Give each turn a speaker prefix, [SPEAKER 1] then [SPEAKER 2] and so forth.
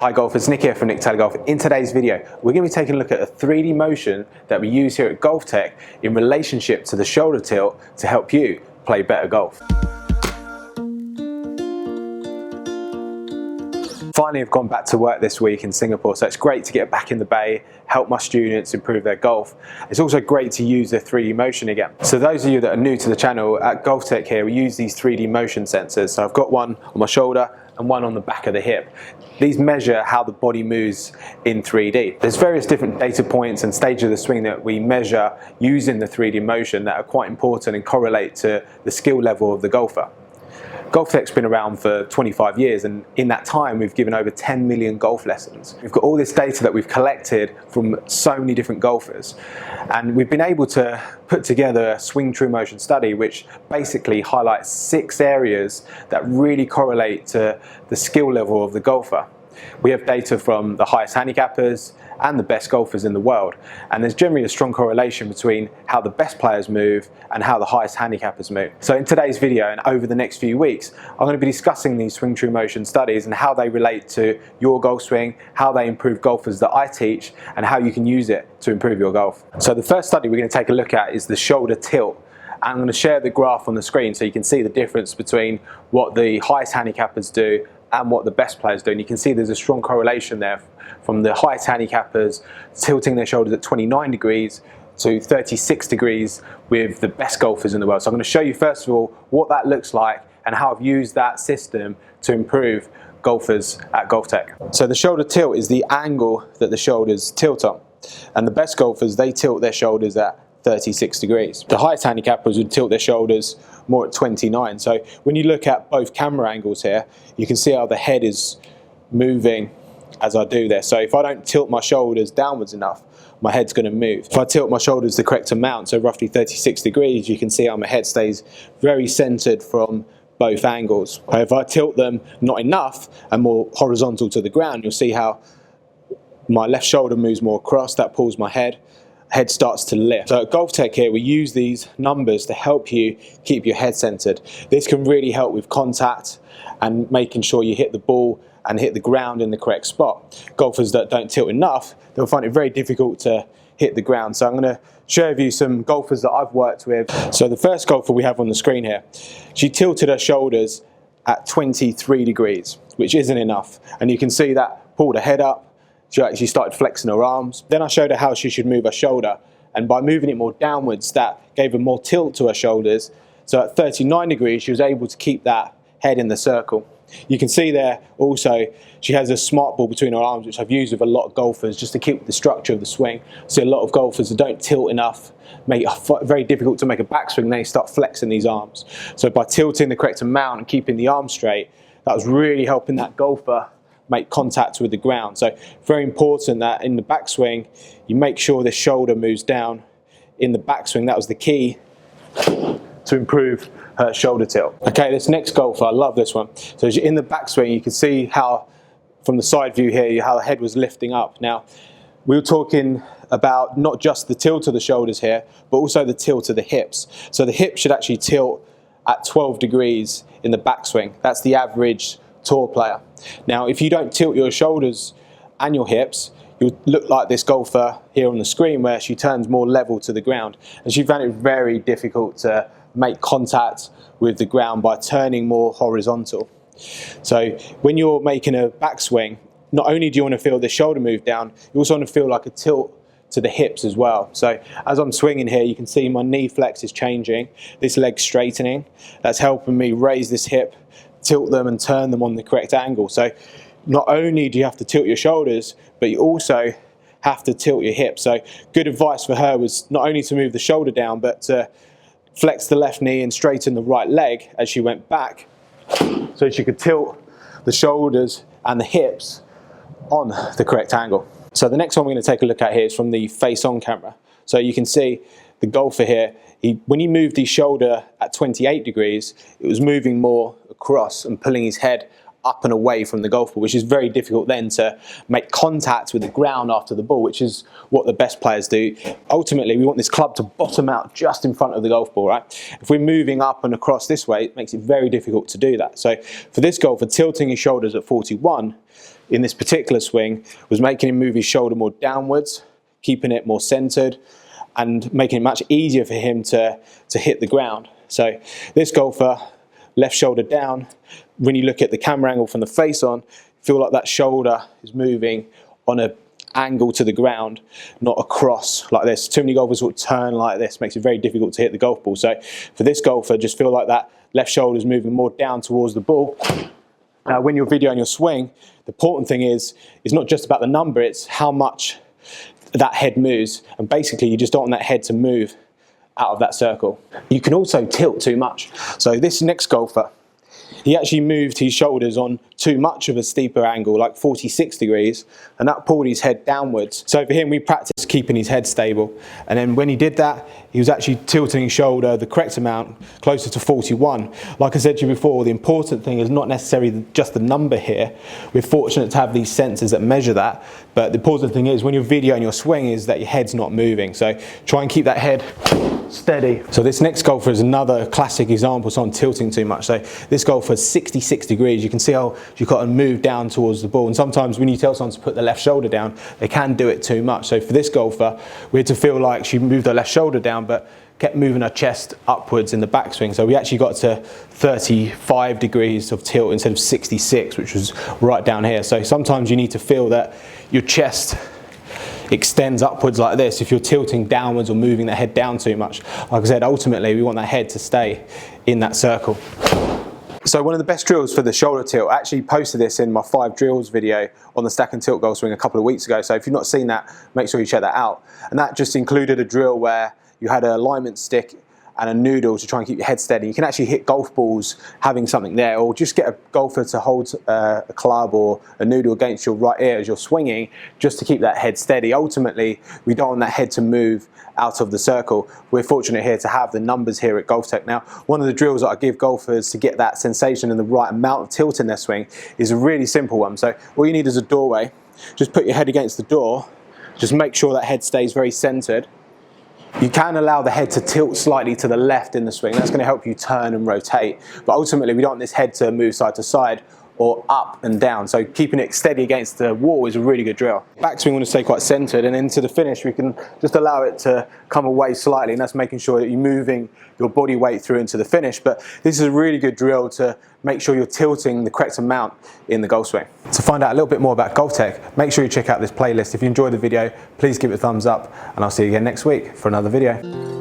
[SPEAKER 1] Hi golfers, Nick here from Untitled Golf. In today's video, we're going to be taking a look at a 3D motion that we use here at Golftec in relationship to the shoulder tilt to help you play better golf. Finally, I've gone back to work this week in Singapore, so it's great to get back in the bay, help my students improve their golf. It's also great to use the 3D motion again. So those of you that are new to the channel, at Golftec here, we use these 3D motion sensors. So I've got one on my shoulder and one on the back of the hip. These measure how the body moves in 3D. There's various different data points and stages of the swing that we measure using the 3D motion that are quite important and correlate to the skill level of the golfer. Golftec's been around for 25 years, and in that time we've given over 10 million golf lessons. We've got all this data that we've collected from so many different golfers, and we've been able to put together a swing true motion study which basically highlights 6 areas that really correlate to the skill level of the golfer. We have data from the highest handicappers and the best golfers in the world, and there's generally a strong correlation between how the best players move and how the highest handicappers move. So in today's video and over the next few weeks, I'm going to be discussing these swing true motion studies and how they relate to your golf swing, how they improve golfers that I teach, and how you can use it to improve your golf. So the first study we're going to take a look at is the shoulder tilt. I'm going to share the graph on the screen so you can see the difference between what the highest handicappers do and what the best players do. And you can see there's a strong correlation there from the highest handicappers tilting their shoulders at 29 degrees to 36 degrees with the best golfers in the world. So I'm going to show you first of all what that looks like and how I've used that system to improve golfers at Golftec. So the shoulder tilt is the angle that the shoulders tilt on, and the best golfers, they tilt their shoulders at 36 degrees. The highest handicappers would tilt their shoulders more at 29. So when you look at both camera angles here, you can see how the head is moving as I do this. So if I don't tilt my shoulders downwards enough, my head's going to move. If I tilt my shoulders the correct amount, so roughly 36 degrees, you can see how my head stays very centered from both angles. If I tilt them not enough and more horizontal to the ground, you'll see how my left shoulder moves more across, that pulls my head starts to lift. So at Golftec here, we use these numbers to help you keep your head centered. This can really help with contact and making sure you hit the ball and hit the ground in the correct spot. Golfers that don't tilt enough, they'll find it very difficult to hit the ground. So I'm going to share with you some golfers that I've worked with. So the first golfer we have on the screen here, she tilted her shoulders at 23 degrees, which isn't enough. And you can see that pulled her head up. She actually started flexing her arms. Then I showed her how she should move her shoulder, and by moving it more downwards, that gave her more tilt to her shoulders. So at 39 degrees, she was able to keep that head in the circle. You can see there also, she has a smart ball between her arms, which I've used with a lot of golfers just to keep the structure of the swing. So a lot of golfers that don't tilt enough, make it very difficult to make a backswing, they start flexing these arms. So by tilting the correct amount and keeping the arm straight, that was really helping that golfer make contact with the ground. So very important that in the backswing, you make sure the shoulder moves down in the backswing. That was the key to improve her shoulder tilt. Okay, this next golfer, I love this one. So as you're in the backswing, you can see how, from the side view here, how the head was lifting up. Now, we were talking about not just the tilt of the shoulders here, but also the tilt of the hips. So the hips should actually tilt at 12 degrees in the backswing. That's the average tour player. Now, if you don't tilt your shoulders and your hips, you'll look like this golfer here on the screen where she turns more level to the ground, and she found it very difficult to make contact with the ground by turning more horizontal. So when you're making a backswing, not only do you want to feel the shoulder move down, you also want to feel like a tilt to the hips as well. So as I'm swinging here, you can see my knee flex is changing, this leg straightening. That's helping me raise this hip, tilt them and turn them on the correct angle. So not only do you have to tilt your shoulders, but you also have to tilt your hips. So good advice for her was not only to move the shoulder down, but to flex the left knee and straighten the right leg as she went back, so she could tilt the shoulders and the hips on the correct angle. So the next one we're going to take a look at here is from the face-on camera. So you can see the golfer here, when he moved his shoulder at 28 degrees, it was moving more across and pulling his head up and away from the golf ball, which is very difficult then to make contact with the ground after the ball, which is what the best players do. Ultimately, we want this club to bottom out just in front of the golf ball, right? If we're moving up and across this way, it makes it very difficult to do that. So for this golfer, tilting his shoulders at 41 in this particular swing was making him move his shoulder more downwards, keeping it more centered, and making it much easier for him to hit the ground. So this golfer, left shoulder down, when you look at the camera angle from the face on, feel like that shoulder is moving on an angle to the ground, not across like this. Too many golfers will turn like this, makes it very difficult to hit the golf ball. So for this golfer, just feel like that left shoulder is moving more down towards the ball. Now when you're videoing your swing, the important thing is not just about the number, it's how much that head moves. And basically you just don't want that head to move out of that circle. You can also tilt too much. So this next golfer, he actually moved his shoulders on too much of a steeper angle, like 46 degrees, and that pulled his head downwards. So for him, we practiced keeping his head stable. And then when he did that, he was actually tilting his shoulder the correct amount, closer to 41. Like I said to you before, the important thing is not necessarily just the number here. We're fortunate to have these sensors that measure that, but the important thing is when you're videoing your swing is that your head's not moving. So try and keep that head steady. So this next golfer is another classic example of someone tilting too much. So this golfer is 66 degrees. You can see how you've got to move down towards the ball. And sometimes when you tell someone to put the left shoulder down, they can do it too much. So for this golfer, we had to feel like she moved her left shoulder down, but kept moving her chest upwards in the backswing. So we actually got to 35 degrees of tilt instead of 66, which was right down here. So sometimes you need to feel that your chest extends upwards like this if you're tilting downwards or moving the head down too much. Like I said, ultimately we want that head to stay in that circle. So one of the best drills for the shoulder tilt, I actually posted this in my 5 drills video on the stack and tilt golf swing a couple of weeks ago. So if you've not seen that, make sure you check that out. And that just included a drill where you had an alignment stick and a noodle to try and keep your head steady. You can actually hit golf balls having something there, or just get a golfer to hold a club or a noodle against your right ear as you're swinging, just to keep that head steady. Ultimately, we don't want that head to move out of the circle. We're fortunate here to have the numbers here at Golftec. Now, one of the drills that I give golfers to get that sensation and the right amount of tilt in their swing is a really simple one. So all you need is a doorway. Just put your head against the door. Just make sure that head stays very centered. You can allow the head to tilt slightly to the left in the swing. That's going to help you turn and rotate. But ultimately, we don't want this head to move side to side or up and down. So keeping it steady against the wall is a really good drill. Backswing, we want to stay quite centered, and into the finish, we can just allow it to come away slightly, and that's making sure that you're moving your body weight through into the finish. But this is a really good drill to make sure you're tilting the correct amount in the golf swing. To find out a little bit more about Golftec, make sure you check out this playlist. If you enjoyed the video, please give it a thumbs up, and I'll see you again next week for another video.